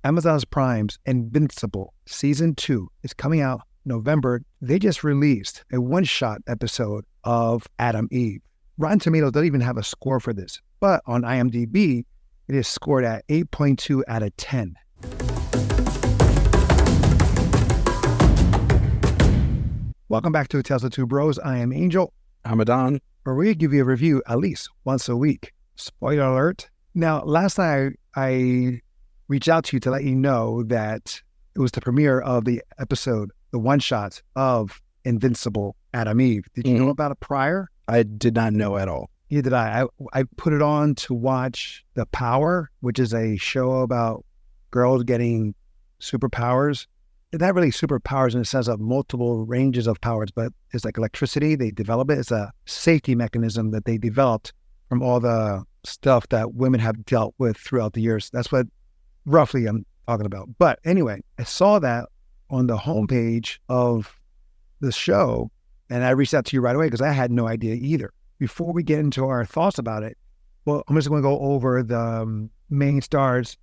Amazon's Prime's Invincible Season 2 is coming out November. They just released a one-shot episode of Adam Eve. Rotten Tomatoes don't even have a score for this, but on IMDb, it is scored at 8.2 out of 10. Welcome back to Tales of Two Bros. I am Angel. I'm Adon. Where we give you a review at least once a week. Spoiler alert. Now, last night I reached out to you to let you know that it was the premiere of the episode, the one-shot of Invincible Adam Eve. Did you know about it prior? I did not know at all. Neither did I. I put it on to watch The Power, which is a show about girls getting superpowers. Not really superpowers in the sense of multiple ranges of powers, but it's like electricity. They develop it. It's a safety mechanism that they developed from all the stuff that women have dealt with throughout the years. That's what roughly I'm talking about. But anyway, I saw that on the homepage of the show, and I reached out to you right away because I had no idea either. Before we get into our thoughts about it, well, I'm just going to go over the main stars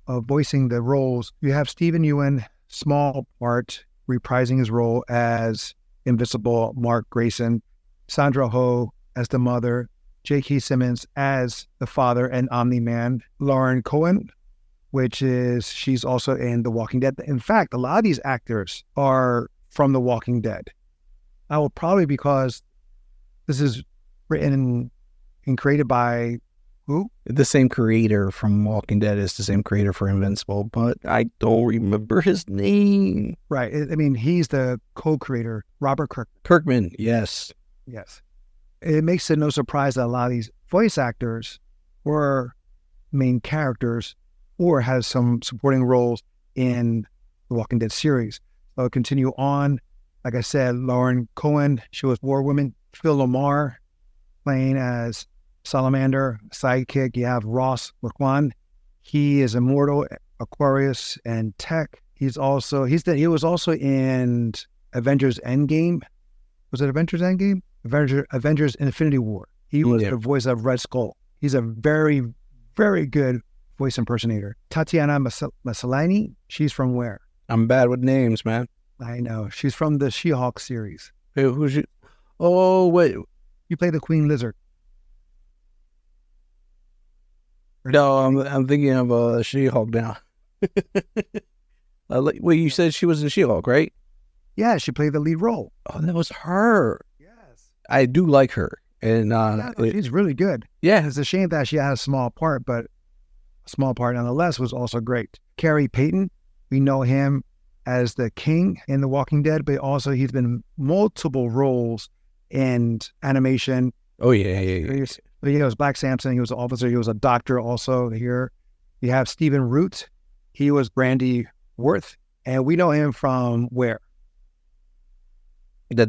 of voicing the roles. You have Stephen Ewan, small part, reprising his role as Invincible Mark Grayson, Sandra Ho as the mother, J.K. Simmons as the father and Omni-Man, Lauren Cohen, she's also in The Walking Dead. In fact, a lot of these actors are from The Walking Dead. I will probably, because this is written and created by who? The same creator from Walking Dead is the same creator for Invincible, but I don't remember his name. Right. I mean, he's the co-creator, Robert Kirkman. Kirkman, yes. Yes. It makes it no surprise that a lot of these voice actors were main characters or has some supporting roles in the Walking Dead series. So I'll continue on. Like I said, Lauren Cohen, she was War Woman. Phil Lamar playing as Salamander, sidekick. You have Ross Marquand. He is Immortal, Aquarius, and Tech. He was also in Avengers Endgame. Was it Avengers Endgame? Avengers Infinity War. He was the voice of Red Skull. He's a very, very good voice impersonator. Tatiana Maslany, she's from where? I'm bad with names, man. I know. She's from the She-Hulk series. Hey, who's you? Oh, wait. You play the Queen Lizard. No, I'm thinking of She-Hulk now. Wait, you said she was in She-Hulk, right? Yeah, she played the lead role. Oh, that was her. Yes. I do like her. And she's really good. Yeah. It's a shame that she had a small part, but a small part nonetheless was also great. Carrie Payton, we know him as the King in The Walking Dead, but also he's been multiple roles in animation. Oh, yeah. He was Black Samson. He was an officer. He was a doctor also here. You have Stephen Root. He was Brandy Worth. And we know him from where? Wait.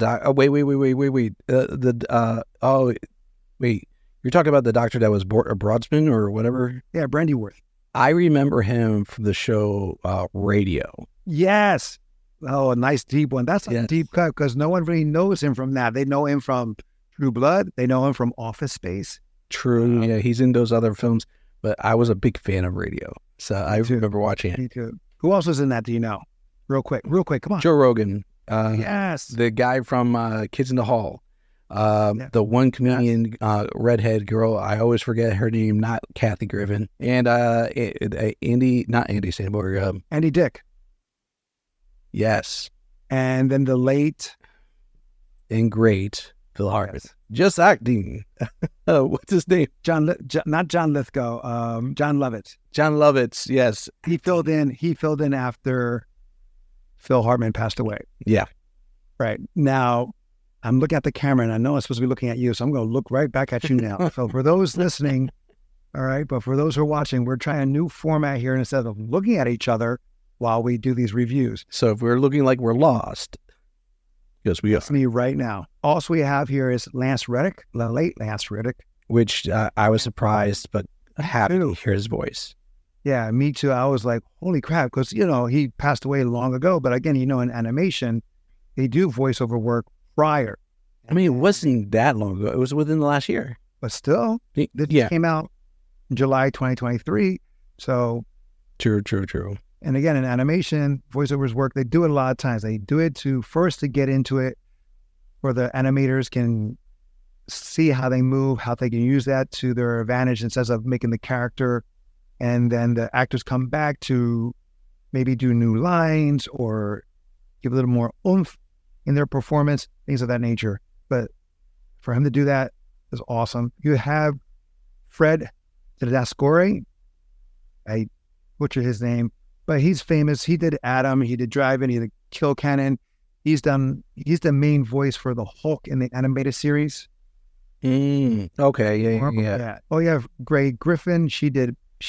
Wait. You're talking about the doctor that was Broadsman or whatever? Yeah, Brandy Worth. I remember him from the show Radio. Yes. Oh, a nice deep one. That's a deep cut because no one really knows him from that. They know him from True Blood. They know him from Office Space. True. Yeah, he's in those other films, but I was a big fan of Radio. So I remember watching it. Me too. Who else was in that? Do you know? Real quick. Come on. Joe Rogan. Yes. The guy from Kids in the Hall. The one comedian, redhead girl. I always forget her name, not Kathy Griffin. And Andy Samberg. Andy Dick. Yes. And then the late and great Phil Hartman. Yes. Just acting. What's his name? Not John Lithgow. John Lovitz. John Lovitz. Yes. He filled in after Phil Hartman passed away. Yeah. Right. Now, I'm looking at the camera, and I know I'm supposed to be looking at you, so I'm going to look right back at you now. So for those listening, all right, but for those who are watching, we're trying a new format here. Instead of looking at each other while we do these reviews. So if we're looking like we're lost, yes, we are. That's me right now. Also, we have here is Lance Reddick, the late Lance Reddick. Which I was surprised, but happy to hear his voice. Yeah, me too. I was like, holy crap, because, he passed away long ago. But again, in animation, they do voiceover work prior. I mean, it wasn't that long ago. It was within the last year. But still, this came out in July 2023. So True. And again, in animation, voiceovers work. They do it a lot of times. They do it to get into it, where the animators can see how they move, how they can use that to their advantage instead of making the character. And then the actors come back to maybe do new lines or give a little more oomph in their performance, things of that nature. But for him to do that is awesome. You have Fred Tedascore. I butchered his name, but he's famous. He did Adam, he did Drive-In, he did Kill Cannon. He's the main voice for the Hulk in the animated series. Okay, yeah. Oh yeah, Gray Griffin. She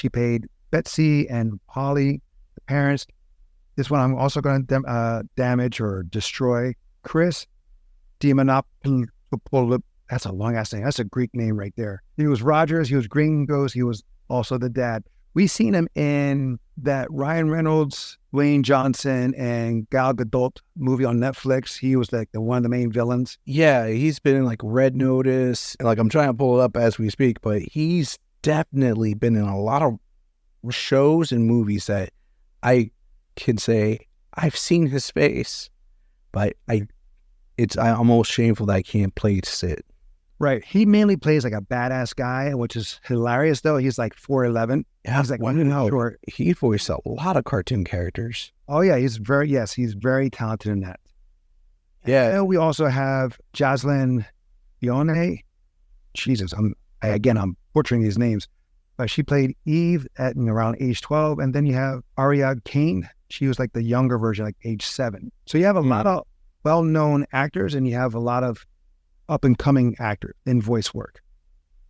played Betsy and Polly, the parents. This one I'm also going to damage or destroy. Chris Demonopoulos. That's a long ass name. That's a Greek name right there. He was Rogers. He was Green Ghost. He was also the dad. We seen him in that Ryan Reynolds, Dwayne Johnson, and Gal Gadot movie on Netflix. He was like one of the main villains. Yeah, he's been in like Red Notice. Like I'm trying to pull it up as we speak, but he's definitely been in a lot of shows and movies that I can say I've seen his face, but I'm almost shameful that I can't place it. Right. He mainly plays like a badass guy, which is hilarious though. He's like 4'11". Yeah, he's like short. He voiced a lot of cartoon characters. Oh yeah, he's very talented in that. Yeah. And we also have Jocelyn Ione. Jesus, I'm butchering these names. But she played Eve at around age 12. And then you have Aria Kane. She was like the younger version, like age 7. So you have a lot of well-known actors and you have a lot of up-and-coming actors in voice work,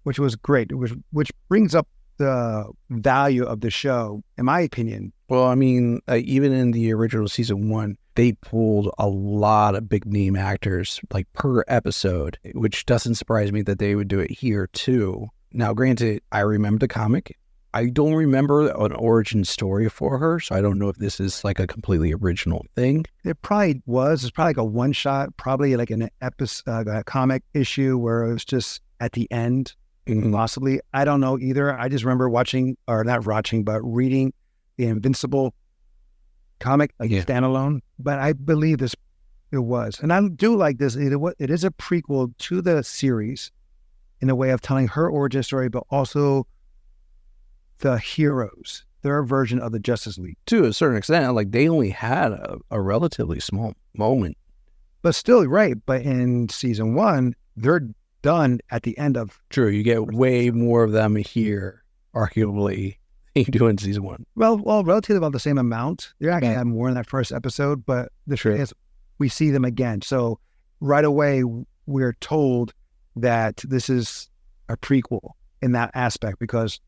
which was great, which brings up the value of the show, in my opinion. Well, I mean, even in the original season 1, they pulled a lot of big-name actors, like per episode, which doesn't surprise me that they would do it here, too. Now, granted, I remember the comic. I don't remember an origin story for her, so I don't know if this is like a completely original thing. It probably was. It's probably like a one-shot, probably like an episode, a comic issue where it was just at the end, possibly. I don't know either. I just remember reading the Invincible comic, standalone. But I believe it was. And I do like this. It is a prequel to the series in a way of telling her origin story, but also the heroes, their version of the Justice League. To a certain extent, like they only had a relatively small moment. But still, right. But in season 1, they're done at the end of... True, you get way more of them here, arguably, than you do in season 1. Well, relatively about the same amount. They actually had more in that first episode, but the truth is we see them again. So right away, we're told that this is a prequel in that aspect because,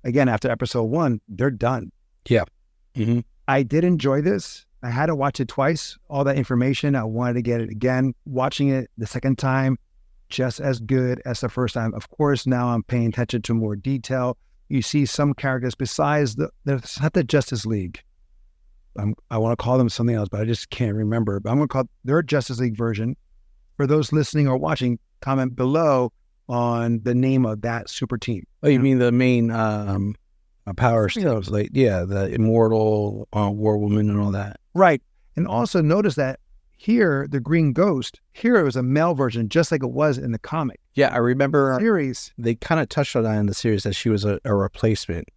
again, after episode 1, they're done. Yeah. Mm-hmm. I did enjoy this. I had to watch it twice. All that information, I wanted to get it again. Watching it the second time, just as good as the first time. Of course, now I'm paying attention to more detail. You see some characters besides it's not the Justice League. I want to call them something else, but I just can't remember. But I'm going to call their Justice League version. For those listening or watching, comment below on the name of that super team. Oh, you mean the main power stars, like the Immortal, War Woman, and all that, right? And also notice that here, the Green Ghost, here it was a male version, just like it was in the comic. Yeah, I remember series. They kind of touched on that in the series that she was a replacement,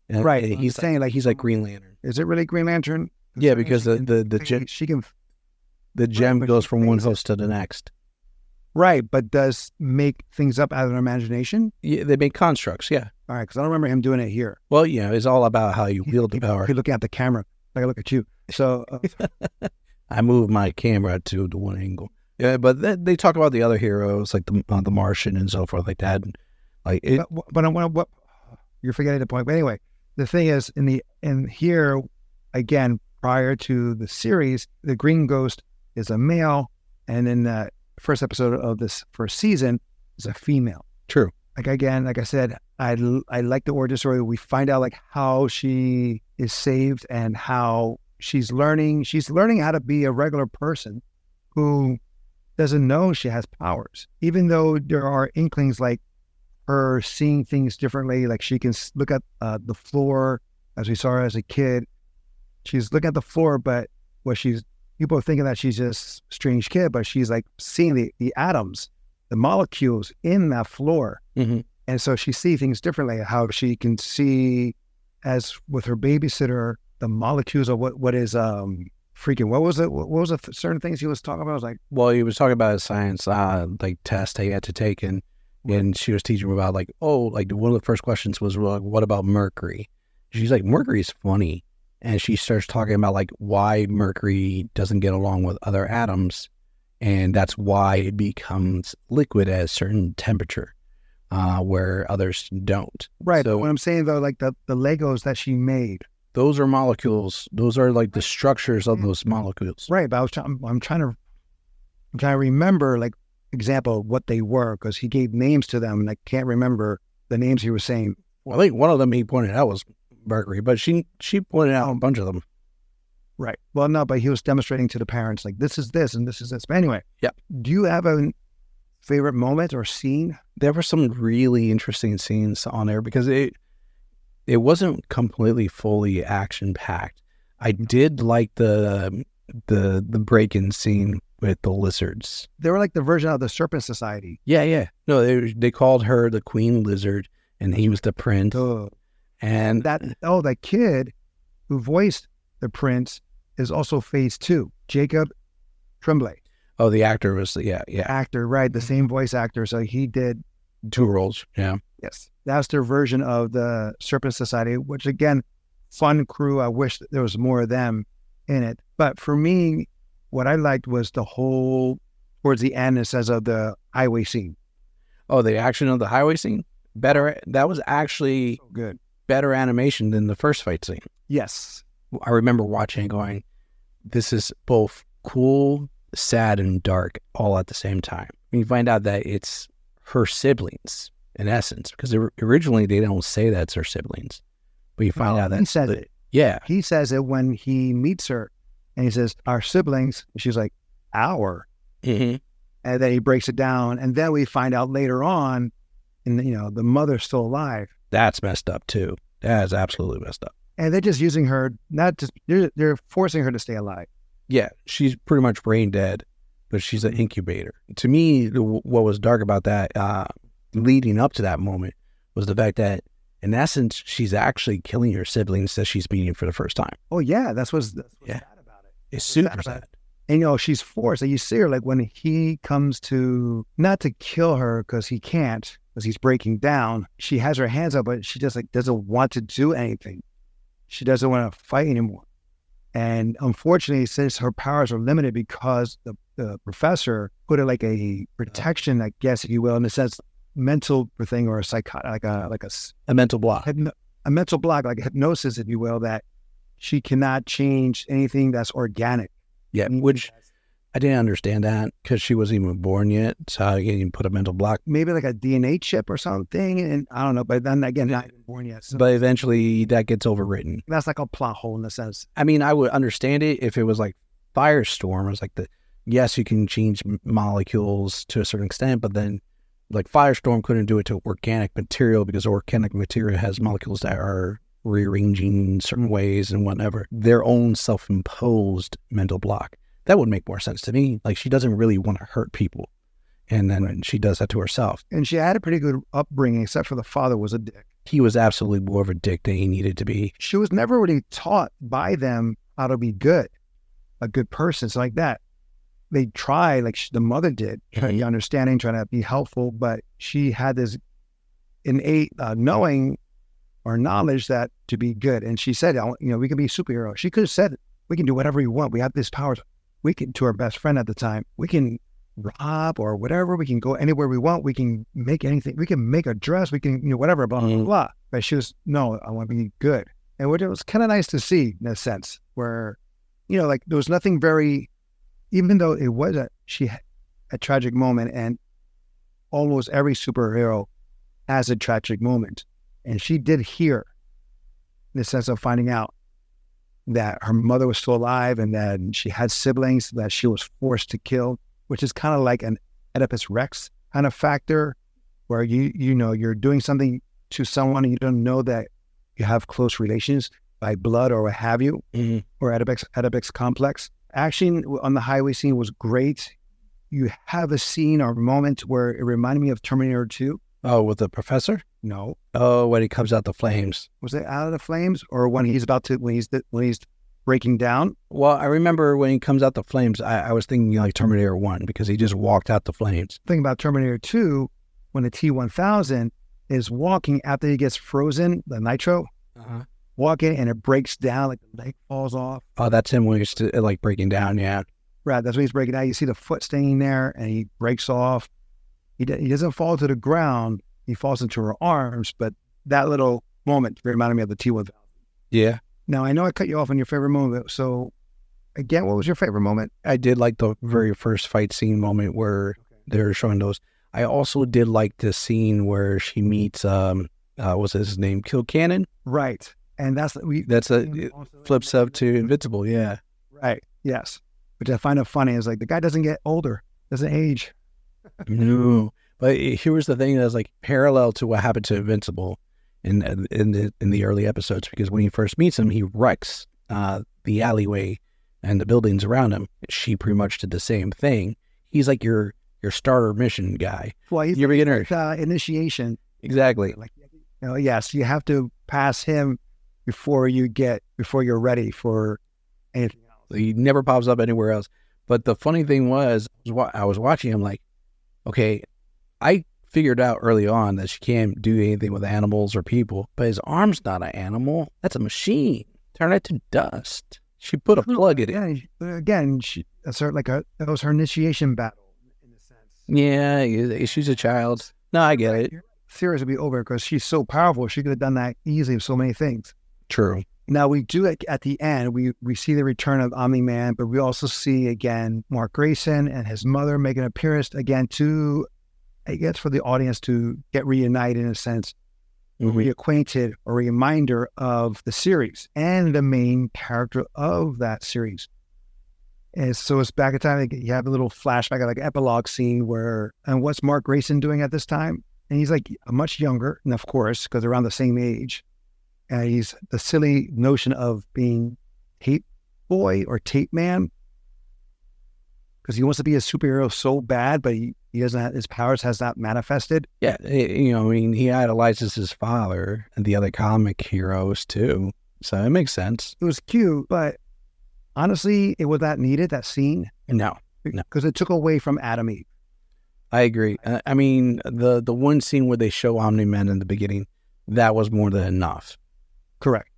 and right? And he's saying like he's like Green Lantern. Is it really Green Lantern? Yeah, because the gem goes from one host to the next. Right, but does make things up out of their imagination? Yeah, they make constructs, yeah. All right, because I don't remember him doing it here. Well, it's all about how you wield the power. You're looking at the camera, like I look at you. So I move my camera to the one angle. Yeah, but they talk about the other heroes, like the Martian and so forth, like that. Like it. But you're forgetting the point. But anyway, the thing is, in here, again, prior to the series, the Green Ghost is a male, and in the first episode of this first season is a female. True. Like I said, I like the origin story. We find out like how she is saved and how she's learning how to be a regular person who doesn't know she has powers, even though there are inklings like her seeing things differently. Like she can look at the floor as we saw her as a kid. she's looking at the floor, but people are thinking that she's just a strange kid, but she's like seeing the atoms, the molecules in that floor. Mm-hmm. And so she sees things differently, how she can see, as with her babysitter, the molecules of what is freaking, what was the certain things he was talking about? I was like, well, he was talking about a science like test he had to take, and she was teaching him about like, one of the first questions was, well, what about mercury? She's like, mercury is funny. And she starts talking about like why mercury doesn't get along with other atoms, and that's why it becomes liquid at a certain temperature, where others don't. Right. So what I'm saying though, like the Legos that she made, those are molecules. Those are like the structures of those molecules. right? But I'm trying to remember, like, example what they were, because he gave names to them, and I can't remember the names he was saying. Well, I think one of them he pointed out was mercury, but she pointed out a bunch of them. Right. Well, no, but he was demonstrating to the parents, like, this is this and this is this. But anyway, yeah. Do you have a favorite moment or scene? There were some really interesting scenes on there because it wasn't completely fully action packed. I did like the break-in scene with the lizards. They were like the version of the Serpent Society. Yeah. No, they called her the Queen Lizard, and he was the prince. Oh. And that kid who voiced the prince is also Phase 2, Jacob Tremblay. Oh, the actor was actor, right? The same voice actor. So he did 2 roles. Yeah. Yes, that's their version of the Serpent Society, which again, fun crew. I wish that there was more of them in it. But for me, what I liked was the whole towards the end. It says of the highway scene. Oh, the action of the highway scene. Better. That was actually so good. Better animation than the first fight scene. Yes. I remember watching and going, this is both cool, sad, and dark all at the same time. And you find out that it's her siblings, in essence, because originally they don't say that it's her siblings. But you find out that... He says it. Yeah. He says it when he meets her, and he says, our siblings. And she's like, our? Mm-hmm. And then he breaks it down, and then we find out later on, and the mother's still alive. That's messed up too. That is absolutely messed up. And they're just using her, they're forcing her to stay alive. Yeah, she's pretty much brain dead, but she's an incubator. To me, what was dark about that, leading up to that moment, was the fact that, in essence, she's actually killing her siblings that she's meeting for the first time. Oh yeah, that's what's sad about it. It's super sad. And she's forced. And you see her, like, when he comes to, not to kill her because he can't, because he's breaking down, she has her hands up, but she just doesn't want to do anything. She doesn't want to fight anymore. And unfortunately, since her powers are limited because the professor put it like a protection, I guess, if you will, in a sense, mental thing, or a psychotic, like a mental block, a mental block, like a hypnosis, if you will, that she cannot change anything that's organic. Yeah, which I didn't understand that because she wasn't even born yet. So you put a mental block. Maybe like a DNA chip or something. And I don't know. But then again, not even born yet. So but eventually that gets overwritten. That's like a plot hole in a sense. I mean, I would understand it if it was like Firestorm. It was like yes, you can change molecules to a certain extent, but then like Firestorm couldn't do it to organic material because organic material has molecules that are rearranging in certain ways and whatever. Their own self-imposed mental block. That would make more sense to me. Like, she doesn't really want to hurt people. And then she does that to herself. And she had a pretty good upbringing, except for the father was a dick. He was absolutely more of a dick than he needed to be. She was never really taught by them how to be good, a good person. So like that, they try, like the mother did, trying to be understanding, trying to be helpful, but she had this innate knowing or knowledge that to be good. And she said, we can be superheroes. She could have said, we can do whatever we want. We have these powers. We can, to her best friend at the time, we can rob or whatever. We can go anywhere we want. We can make anything. We can make a dress. We can, whatever, blah, blah, blah. But she was, no, I want to be good. And it was kind of nice to see in a sense where, like there was nothing very, even though it was a tragic moment, and almost every superhero has a tragic moment. And she did hear, in the sense of finding out that her mother was still alive and that she had siblings that she was forced to kill, which is kind of like an Oedipus Rex kind of factor, where you're doing something to someone and you don't know that you have close relations, by blood or what have you, Mhm. or Oedipus complex. Action on the highway scene was great. You have a scene or moment where it reminded me of Terminator 2. Oh, with the professor? No. Oh, when he comes out the flames. Was it Out of the Flames, or when he's breaking down? Well, I remember when he comes out the flames, I was thinking like Terminator 1 because he just walked out the flames. Thing about Terminator 2, when the T-1000 is walking after he gets frozen, the nitro, walking and it breaks down, like the leg falls off. Oh, that's him when he's like breaking down, yeah. Right, that's when he's breaking down. You see the foot staying there and he breaks off. He doesn't fall to the ground. He falls into her arms, but that little moment reminded me of the T-1000. Yeah. Now, I know I cut you off on your favorite moment. So, again, what was your favorite moment? I did like the very first fight scene moment where they're showing those. I also did like the scene where she meets, what's his name? Kilcannon? Right. And it flips up to Invincible, yeah. Right, yes. Which I find it funny is like the guy doesn't get older, doesn't age. No. But here was the thing that was like parallel to what happened to Invincible in the early episodes, because when he first meets him, he wrecks the alleyway and the buildings around him. She pretty much did the same thing. He's like your starter mission guy. Well, he's your beginner initiation. Exactly. Like, yes, you have to pass him before you're ready for anything else. He never pops up anywhere else. But the funny thing was, I was watching him like, okay, I figured out early on that she can't do anything with animals or people, but his arm's not an animal. That's a machine. Turn it to dust. She put a plug in it. Yeah, again, that was her initiation battle in a sense. Yeah, she's a child. No, I get it. Series would be over because she's so powerful. She could have done that easily with so many things. True. Now we do it at the end. We see the return of Omni-Man, but we also see again Mark Grayson and his mother make an appearance again to, I guess, for the audience to get reunited in a sense, reacquainted, a reminder of the series and the main character of that series. And so it's back in time. Like, you have a little flashback, like epilogue scene and what's Mark Grayson doing at this time? And he's like much younger, and of course, because they're around the same age. And he's the silly notion of being tape boy or tape man, because he wants to be a superhero so bad, but he doesn't have, his powers has not manifested. Yeah, he idolizes his father and the other comic heroes too. So it makes sense. It was cute, but honestly, it was that needed, that scene? No. Because it took away from Adam Eve. I agree. I mean, the one scene where they show Omni-Man in the beginning, that was more than enough. Correct.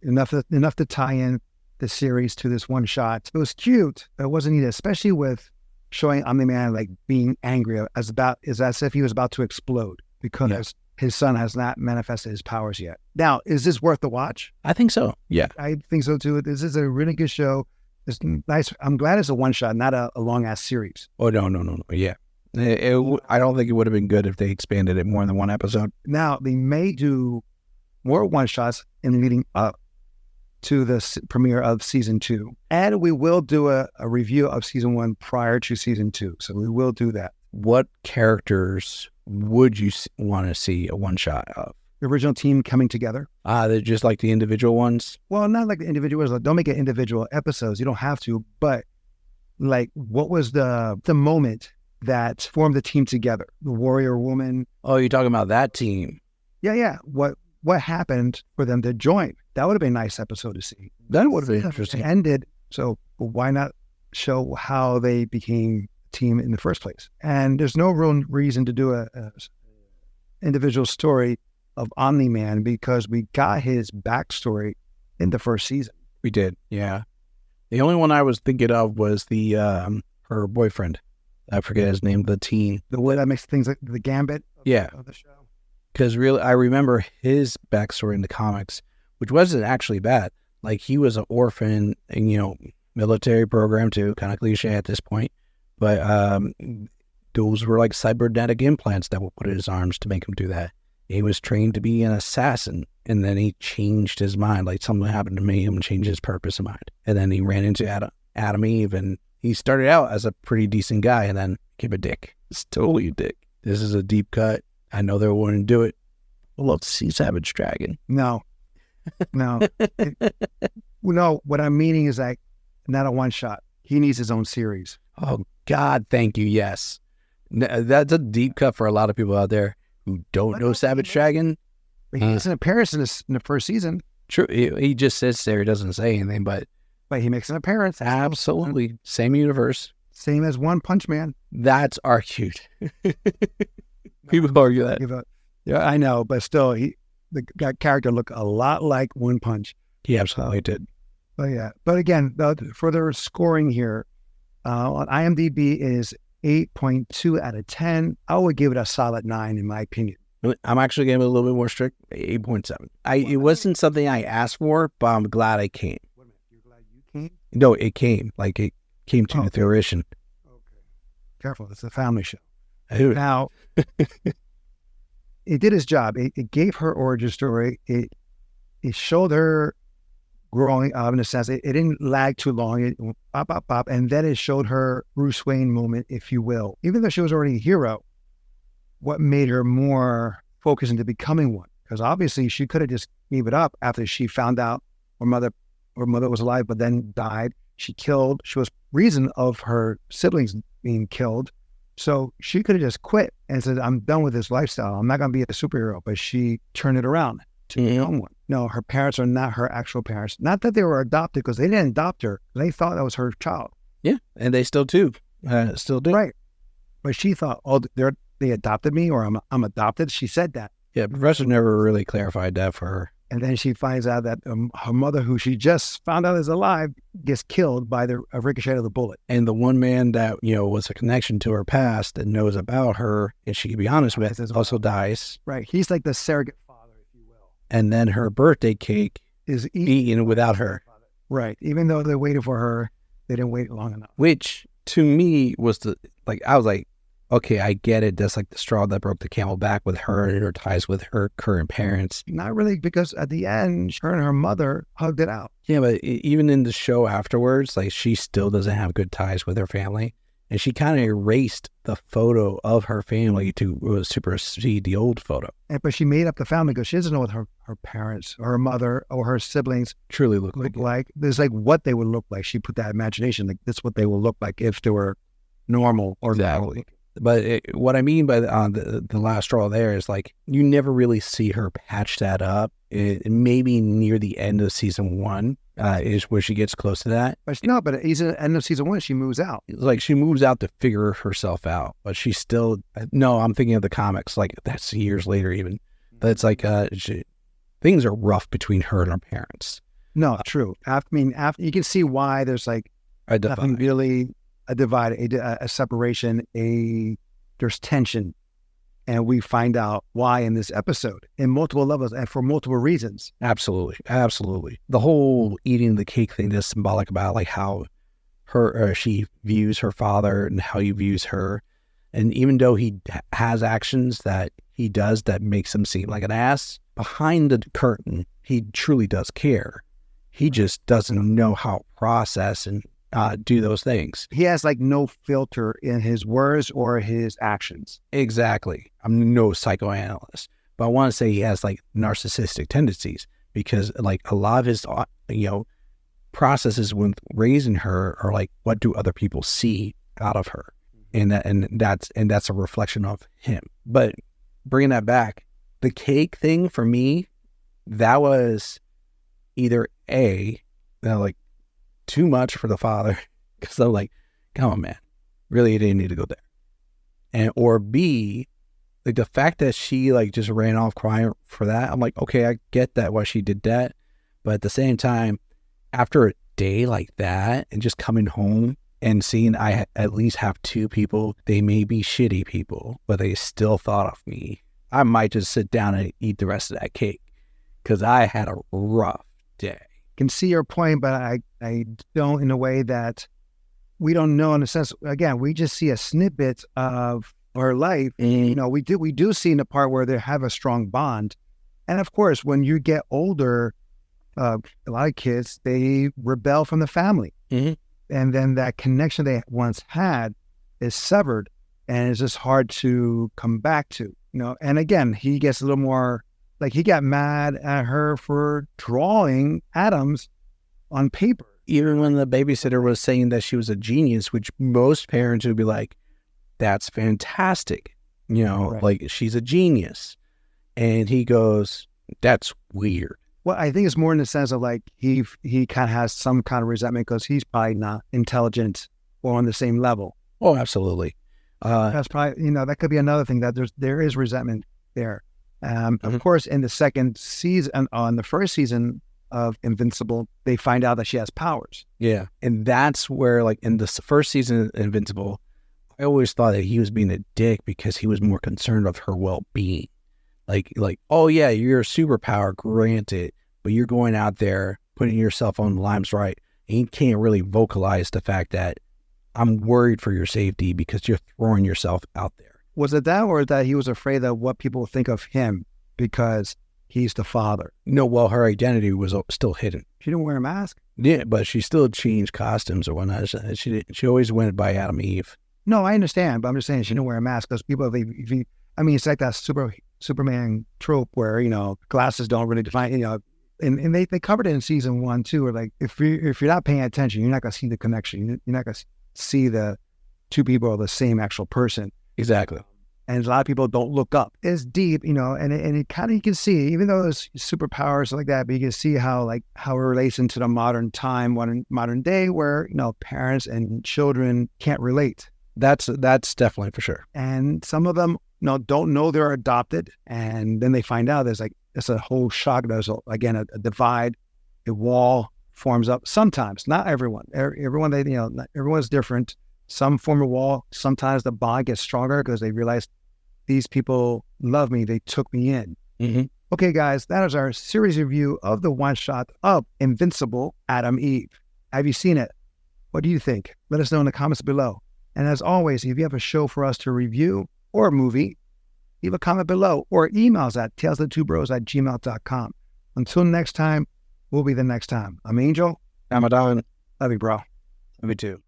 Enough to tie in the series to this one shot. It was cute, but it wasn't needed, especially with showing Omni-Man like being angry as if he was about to explode because his son has not manifested his powers yet. Now, is this worth the watch? I think so. Yeah. I think so too. This is a really good show. It's nice. I'm glad it's a one shot, not a long ass series. Oh, no. Yeah. I don't think it would have been good if they expanded it more than one episode. Now, they may do more one-shots in leading up to the premiere of season 2. And we will do a review of season 1 prior to season 2. So we will do that. What characters would you want to see a one-shot of? The original team coming together. They're just like the individual ones? Well, not like the individuals. Don't make it individual episodes. You don't have to. But like, what was the moment that formed the team together? The Warrior Woman. Oh, you're talking about that team? Yeah. What happened for them to join? That would have been a nice episode to see. That would have been interesting. It ended, so why not show how they became a team in the first place? And there's no real reason to do a individual story of Omni-Man because we got his backstory in the first season. We did, yeah. The only one I was thinking of was the her boyfriend. I forget his name, the teen. The way that makes things like the Gambit of the show. Because really, I remember his backstory in the comics, which wasn't actually bad. Like, he was an orphan and, military program too, kind of cliche at this point. But those were like cybernetic implants that were put in his arms to make him do that. He was trained to be an assassin, and then he changed his mind. Like, something happened to me and changed his purpose of mind. And then he ran into Adam Eve, and he started out as a pretty decent guy and then became a dick. It's totally a dick. This is a deep cut. I know they wouldn't do it. I'd love to see Savage Dragon. No. No, no. What I'm meaning is like not a one shot. He needs his own series. Oh God, thank you. Yes, that's a deep cut for a lot of people out there who don't know Savage Dragon. He makes an appearance in the first season. True, he just sits there. He doesn't say anything, but he makes an appearance. Absolutely, same universe, same as One Punch Man. That's argued. People argue that. Yeah, I know, but still, that character looked a lot like One Punch. He absolutely did. But yeah, but again, for their scoring here, on IMDb is 8.2 out of 10. I would give it a solid 9 in my opinion. I'm actually getting a little bit more strict, 8.7. It wasn't something I asked for, but I'm glad I came. Wait a minute, you're glad you came? No, it came. Like, it came to fruition. Okay. Careful, it's a family show. Dude. Now, it did its job. It gave her origin story. It showed her growing up in a sense. It didn't lag too long. It pop, and then it showed her Bruce Wayne moment, if you will. Even though she was already a hero, what made her more focused into becoming one? Because obviously she could have just gave it up after she found out her mother was alive, but then died. She was reason of her siblings being killed. So she could have just quit and said, I'm done with this lifestyle. I'm not going to be a superhero. But she turned it around to become one. No, her parents are not her actual parents. Not that they were adopted, because they didn't adopt her. They thought that was her child. Yeah, and they still do. Still do. Right. But she thought, they adopted me, or I'm adopted. She said that. Yeah, Professor never really clarified that for her. And then she finds out that her mother, who she just found out is alive, gets killed by a ricochet of the bullet. And the one man that, was a connection to her past and knows about her, and she can be honest with, also dies. Right. He's like the surrogate father, if you will. And then her birthday cake is eaten without her. Right. Even though they waited for her, they didn't wait long enough. Which, to me, was I was like, okay, I get it. That's like the straw that broke the camel back with her and her ties with her current parents. Not really, because at the end, her and her mother hugged it out. Yeah, but even in the show afterwards, like, she still doesn't have good ties with her family. And she kind of erased the photo of her family to supersede the old photo. But she made up the family because she doesn't know what her parents or her mother or her siblings truly look like. There's like what they would look like. She put that imagination, like this is what they will look like if they were normal or exactly. But what I mean by the last straw there is, like, you never really see her patch that up. Maybe near the end of season 1 is where she gets close to that. But at the end of season 1, she moves out. Like, she moves out to figure herself out. But she's still, no, I'm thinking of the comics. Like, that's years later even. But it's like, things are rough between her and her parents. No, true. After you can see why there's like nothing really... a divide, a separation, there's tension. And we find out why in this episode in multiple levels and for multiple reasons. Absolutely. Absolutely. The whole eating the cake thing is symbolic about like how she views her father and how he views her. And even though he has actions that he does that makes him seem like an ass, behind the curtain, he truly does care. He just doesn't know how to process and do those things. He has like no filter in his words or his actions. Exactly. I'm no psychoanalyst, but I want to say he has like narcissistic tendencies, because like a lot of his, processes when raising her are like, what do other people see out of her? And that's a reflection of him. But bringing that back, the cake thing for me, that was either like too much for the father, because I'm like, come on, man, really, you didn't need to go there. Or B, like the fact that she like just ran off crying for that, I'm like, okay, I get that why she did that, but at the same time, after a day like that and just coming home and seeing I at least have 2 people, they may be shitty people, but they still thought of me, I might just sit down and eat the rest of that cake, because I had a rough day. Can see your point, but I don't, in a way that we don't know, in a sense. Again, we just see a snippet of her life. We do see in the part where they have a strong bond. And of course, when you get older, a lot of kids, they rebel from the family. And then that connection they once had is severed, and it's just hard to come back to, And again, he gets a little more Like he got mad at her for drawing atoms on paper. Even when the babysitter was saying that she was a genius, which most parents would be like, that's fantastic. Right. Like she's a genius. And he goes, that's weird. Well, I think it's more in the sense of like he kind of has some kind of resentment because he's probably not intelligent or on the same level. Oh, absolutely. That's probably, that could be another thing, that there is resentment there. Of course, in the second season, on the first season of Invincible, they find out that she has powers. Yeah. And that's where, like, in the first season of Invincible, I always thought that he was being a dick because he was more concerned of her well-being. Like, oh yeah, you're a superpower, granted, but you're going out there putting yourself on the limes, right? And you can't really vocalize the fact that I'm worried for your safety because you're throwing yourself out there. Was it that, or that he was afraid of what people think of him because he's the father? No, well, her identity was still hidden. She didn't wear a mask? Yeah, but she still changed costumes or whatnot. She always went by Adam Eve. No, I understand, but I'm just saying she didn't wear a mask because people, it's like that Superman trope where, glasses don't really define, and they covered it in season 1 too, where like, if you're not paying attention, you're not going to see the connection. You're not going to see the two people are the same actual person. Exactly. And a lot of people don't look up. It's deep, and it kind of, you can see, even though it's superpowers like that, but you can see how it relates into the modern time, modern day, where, parents and children can't relate. That's definitely for sure. And some of them, don't know they're adopted. And then they find out it's a whole shock. There's, again, a divide, a wall forms up. Sometimes, not everyone. Everyone, everyone's different. Some form a wall. Sometimes the bond gets stronger because they realize these people love me. They took me in. Mm-hmm. Okay, guys, that is our series review of the one-shot of Invincible, Adam Eve. Have you seen it? What do you think? Let us know in the comments below. And as always, if you have a show for us to review or a movie, leave a comment below or email us at talesofthetwobros@gmail.com. Until next time, we'll be the next time. I'm Angel. I'm Adon. Love you, bro. Me too.